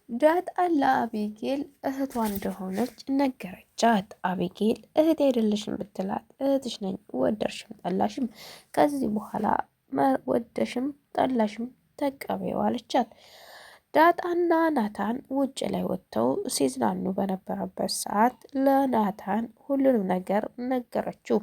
ዳጣን ለአቤጌል እህቷ እንደሆነች ነገረቻት። አቤጌል እህት አይደለሽም ብትላት እህትሽ ነኝ ወደድሽም ጠላሽም ከዚህ በኋላ ወደሽም ጠላሽም ተቀበይው አለቻት። ዳጣና ናታን ውጭ ላይ ወጥተው ሲዝናኑ በነበረበት ሰዓት ለናታን ሁሉንም ነገር ነገረችው።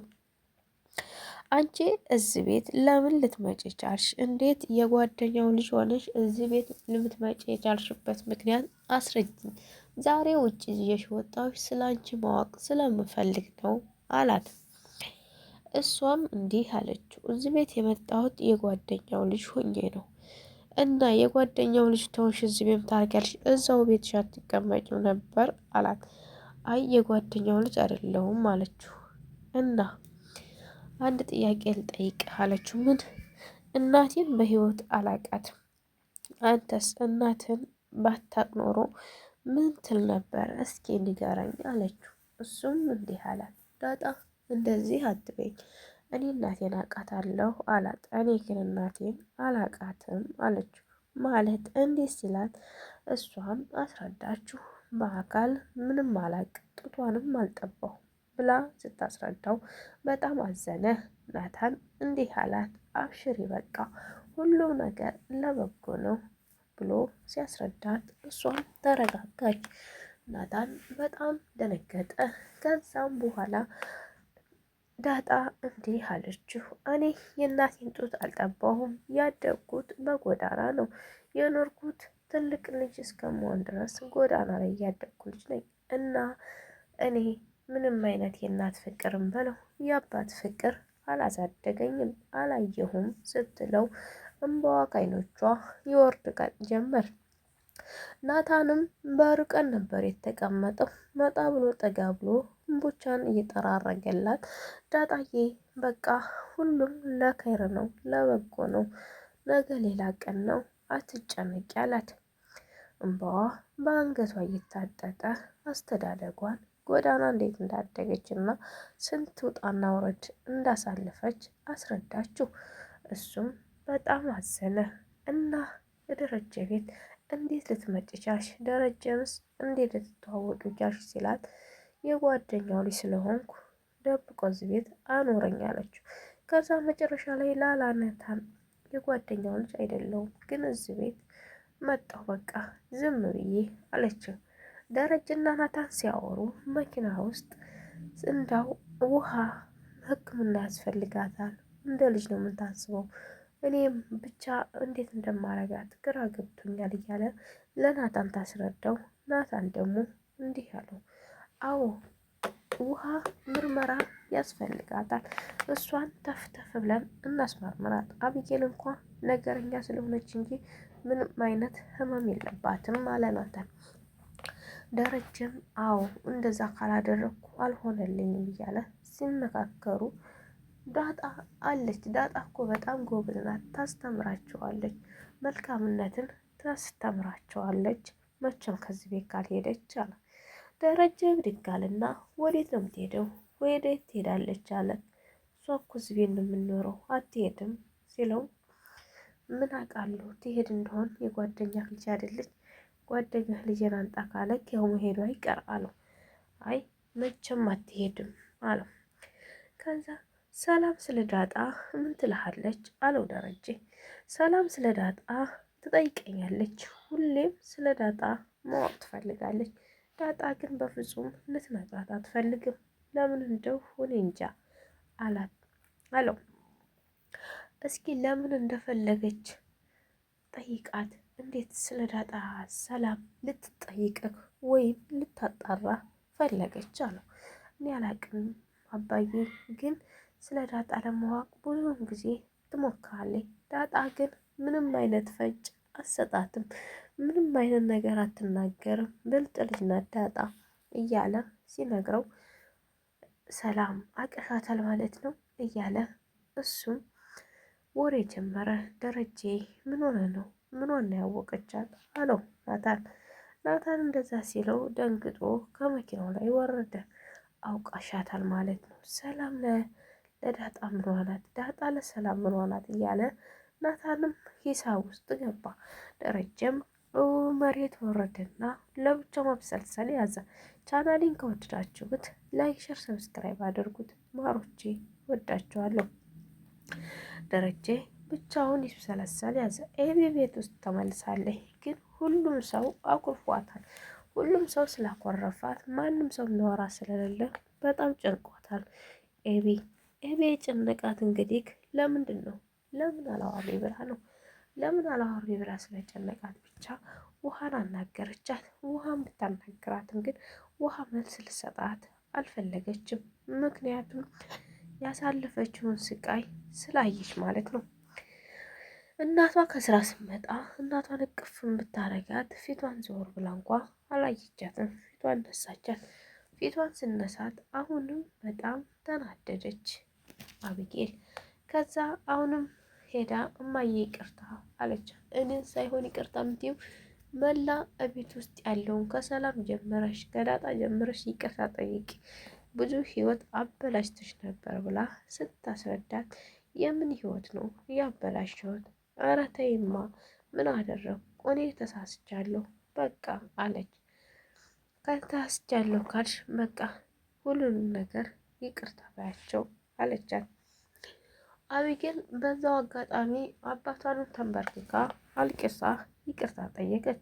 አንቺ እዚህ ቤት ለምን ልትመጪ ቻልሽ? እንዴት የጓደኛው ልጅ ሆነሽ እዚህ ቤት ልትመጪ የቻልሽበት ምክንያት አስረጅኝ። ዛሬ ውጭ ይዤሽ ወጣሁሽ ስለ አንቺ ማወቅ ስለምፈልግ ነው አላት። እሷም እንዲህ አለችው፣ እዚህ ቤት የመጣሁት የጓደኛው ልጅ ሆኜ ነው እና የጓደኛው ልጅ ተውሽ እዚህ ቤት ታርጊያለሽ፣ እዛው ቤትሽ አትቀመጭም ነበር አላት። አይ የጓደኛው ልጅ አይደለሁም አለችው። እና አንድ ጥያቄ ልጠይቅህ አለችው። ምን? እናቴን በህይወት አላቃትም። አንተስ እናትን ባታቅ ኖሮ ምን ትል ነበር? እስኪ ንገረኝ አለችው። እሱም እንዲህ አላት፣ ዳጣ እንደዚህ አትበይ፣ እኔ እናቴን አውቃታለሁ አላት። እኔ ግን እናቴን አላቃትም አለችው። ማለት እንዴት ሲላት፣ እሷም አስረዳችሁ። በአካል ምንም አላቅ ጡቷንም አልጠባሁ ብላ ስታስረዳው በጣም አዘነ። ናታን እንዲህ አላት፣ አብሽሪ በቃ ሁሉም ነገር ለበጎ ነው ብሎ ሲያስረዳት እሷም ተረጋጋች። ናታን በጣም ደነገጠ። ከዛም በኋላ ዳጣ እንዲህ አለችው፣ እኔ የእናቴን ጡት አልጠባሁም። ያደግኩት በጎዳና ነው የኖርኩት። ትልቅ ልጅ እስከመሆን ድረስ ጎዳና ላይ ያደግኩ ልጅ ነኝ እና እኔ ምንም አይነት የእናት ፍቅርም በለው የአባት ፍቅር አላሳደገኝም፣ አላየሁም ስትለው እንባዋ ከዓይኖቿ ይወርድ ጀመር። ናታንም በርቀን ነበር የተቀመጠው። መጣ ብሎ ጠጋ ብሎ እምቦቻን እየጠራረገላት፣ ዳጣዬ በቃ ሁሉም ለኸይር ነው ለበጎ ነው፣ ነገ ሌላ ቀን ነው አትጨነቂ አላት። እንባዋ በአንገቷ እየታጠጠ አስተዳደጓን ጎዳና እንዴት እንዳደገች እና ስንት ውጣና ውረድ እንዳሳለፈች አስረዳችው። እሱም በጣም አዘነ እና የደረጀ ቤት እንዴት ልትመጪ ቻልሽ? ደረጀንስ እንዴት ልትተዋወቂ ቻልሽ? ሲላት የጓደኛው ልጅ ስለሆንኩ ደብቆ እዚህ ቤት አኖረኝ አለችው። ከዛ መጨረሻ ላይ ላላነታን የጓደኛው ልጅ አይደለሁም ግን እዚህ ቤት መጣሁ በቃ ዝም ብዬ አለችው። ደረጀና ናታን ሲያወሩ መኪና ውስጥ እንዳው ውሃ ሕክምና ያስፈልጋታል እንደ ልጅ ነው የምታስበው፣ እኔም ብቻ እንዴት እንደማረጋት ግራ ገብቶኛል እያለ ለናታን ታስረዳው። ናታን ደግሞ እንዲህ አለው፣ አዎ ውሃ ምርመራ ያስፈልጋታል፣ እሷን ተፍተፍ ብለን እናስመርምራት። አቢጌል እንኳ ነገረኛ ስለሆነች እንጂ ምንም አይነት ህመም የለባትም አለ ናታን። ደረጀም አዎ እንደዛ ካላደረግኩ አልሆነልኝም እያለ ሲመካከሩ ዳጣ አለች። ዳጣ እኮ በጣም ጎበዝ ናት፣ ታስተምራቸዋለች፣ መልካምነትን ታስተምራቸዋለች። መቼም ከዚህ ቤት ካልሄደች አለ። ደረጀ ብድግ አለና ወዴት ነው የምትሄደው? ወዴት ትሄዳለች አለ። እሷ እኮ እዚህ ቤት ነው የምንኖረው አትሄድም ሲለው ምን አውቃለሁ ትሄድ እንደሆን የጓደኛ ልጅ አይደለች፣ ጓደኛ ልጅን አንጣ ካለክ ያው መሄዱ አይቀር አለው። አይ መቼም አትሄድም አለው። ከዛ ሰላም ስለ ዳጣ ምን ትልሃለች አለው ደረጀ። ሰላም ስለ ዳጣ ትጠይቀኛለች፣ ሁሌም ስለ ዳጣ ማወቅ ትፈልጋለች። ዳጣ ግን በፍጹም ልትነግራት አትፈልግም። ለምን እንደው እኔ እንጃ አለው። እስኪ ለምን እንደፈለገች ጠይቃት። እንዴት ስለ ዳጣ ሰላም ልትጠይቅህ ወይም ልታጣራ ፈለገች አለው። እኔ አላቅም አባዬ፣ ግን ስለ ዳጣ ለማወቅ ብዙውን ጊዜ ትሞክራለች። ዳጣ ግን ምንም አይነት ፈንጭ አትሰጣትም፣ ምንም አይነት ነገር አትናገርም። ብልጥ ልጅ ናት ዳጣ እያለ ሲነግረው ሰላም አቅሻታል ማለት ነው እያለ እሱም ወሬ ጀመረ። ደረጀ ምን ሆነ ነው ምን ሆነ ያወቀቻት አለው ናታን። ናታን እንደዛ ሲለው ደንግጦ ከመኪናው ላይ ወረደ። አውቃሻታል ማለት ነው፣ ሰላም ለዳጣ ምን ሆናት? ዳጣ ለሰላም ምን ሆናት? እያለ ናታንም ሂሳብ ውስጥ ገባ። ደረጀም መሬት ወረደና ለብቻው ማብሰልሰል ያዘ። ቻናሌን ከወደዳችሁት ላይክ፣ ሸር፣ ሰብስክራይብ አድርጉት። ማሮቼ ወዳችኋለሁ። ደረጀ ብቻውን ይብሰለሰል ያዘ። ኤቢ ቤት ውስጥ ተመልሳለች፣ ግን ሁሉም ሰው አኩርፏታል። ሁሉም ሰው ስላኮረፋት ማንም ሰው የሚያወራ ስለሌለ በጣም ጨንቋታል። ኤቢ ኤቢ የጨነቃት እንግዲህ ለምንድን ነው? ለምን አላዋሪ ብላ ነው። ለምን አላዋሪ ብላ ስለጨነቃት ብቻ ውሃን አናገረቻት። ውሃን ብታናግራትም ግን ውሃ መልስ ልሰጣት አልፈለገችም። ምክንያቱም ያሳለፈችውን ስቃይ ስላየች ማለት ነው። እናቷ ከስራ ስትመጣ እናቷን እቅፍን ብታረጋት ፊቷን ዘወር ብላ እንኳ አላየቻትም። ፊቷን ነሳቻት። ፊቷን ስነሳት አሁንም በጣም ተናደደች አቢጌል። ከዛ አሁንም ሄዳ እማዬ ይቅርታ አለቻት። እኔን ሳይሆን ይቅርታ የምትይው መላ እቤት ውስጥ ያለውን ከሰላም ጀምረሽ ከዳጣ ጀምረሽ ይቅርታ ጠይቂ፣ ብዙ ህይወት አበላሽተሽ ነበር ብላ ስታስረዳት የምን ህይወት ነው ያበላሸሁት? ኧረ ተይማ፣ ምን አደረግኩ? እኔ ተሳስቻለሁ በቃ አለች። ከተሳስቻለሁ ካልሽ በቃ ሁሉንም ነገር ይቅርታ ባያቸው አለቻት። አቢጌል በዛው አጋጣሚ አባቷንም ተንበርክካ አልቅሳ ይቅርታ ጠየቀች።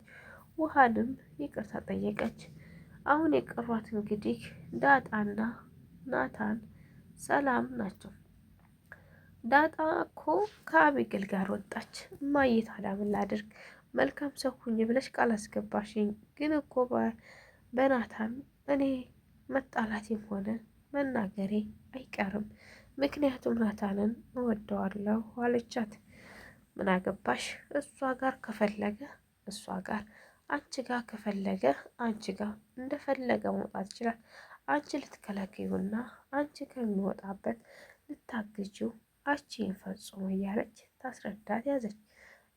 ውሃንም ይቅርታ ጠየቀች። አሁን የቀሯት እንግዲህ ዳጣና ናታን ሰላም ናቸው። ዳጣ እኮ ከአቢጌል ጋር ወጣች። እማዬ ታዲያ ምን ላድርግ? መልካም ሰው ሁኝ ብለሽ ቃል አስገባሽኝ፣ ግን እኮ በናታን እኔ መጣላቴም ሆነ መናገሬ አይቀርም፣ ምክንያቱም ናታንን እወደዋለሁ አለቻት። ምን አገባሽ? እሷ ጋር ከፈለገ እሷ ጋር፣ አንቺ ጋር ከፈለገ አንቺ ጋር እንደፈለገ መውጣት ይችላል። አንቺ ልትከለክዩና አንቺ ከሚወጣበት ልታግጂው አቺን ፈጽሞ እያለች ታስረዳት ያዘች።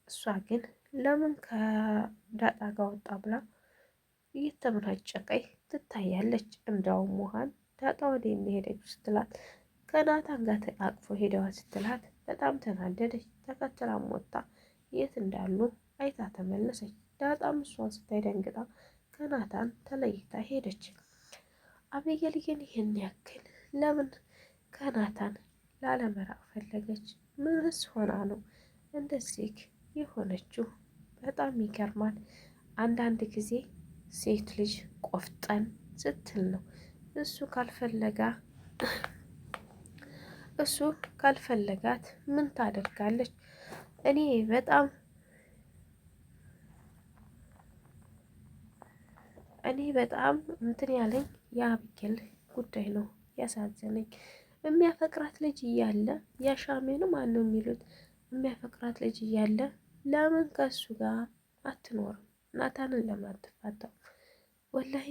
እሷ ግን ለምን ከዳጣ ጋር ወጣ ብላ እየተመናጨቀኝ ትታያለች። እንዳውም ውሃን ዳጣ ወደ የሚሄደች ስትላት ከናታን ጋር ተቃቅፎ ሄደዋ ስትላት በጣም ተናደደች። ተከትላም ወጣ የት እንዳሉ አይታ ተመለሰች። ዳጣም እሷን ስታይ ደንግጣ ከናታን ተለይታ ሄደች። አቢጌል ግን ይህን ያክል ለምን ከናታን ላለመራቅ ፈለገች? ምንስ ሆና ነው እንደዚህ የሆነችው? በጣም ይገርማል። አንዳንድ ጊዜ ሴት ልጅ ቆፍጠን ስትል ነው። እሱ ካልፈለጋት ምን ታደርጋለች? እኔ በጣም እንትን ያለኝ የአቢጌል ጉዳይ ነው ያሳዘነኝ። የሚያፈቅራት ልጅ እያለ ያሻሜኑ ማን ነው የሚሉት? የሚያፈቅራት ልጅ እያለ ለምን ከሱ ጋር አትኖርም? ናታንን ለምን አትፋታው? ወላሂ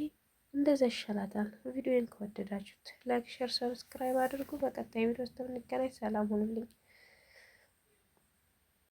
እንደዛ ይሻላታል። ቪዲዮን ከወደዳችሁት ላይክ፣ ሼር፣ ሰብስክራይብ አድርጉ። በቀጣይ ቪዲዮ ውስጥ እንገናኝ። ሰላም ሁኑልኝ።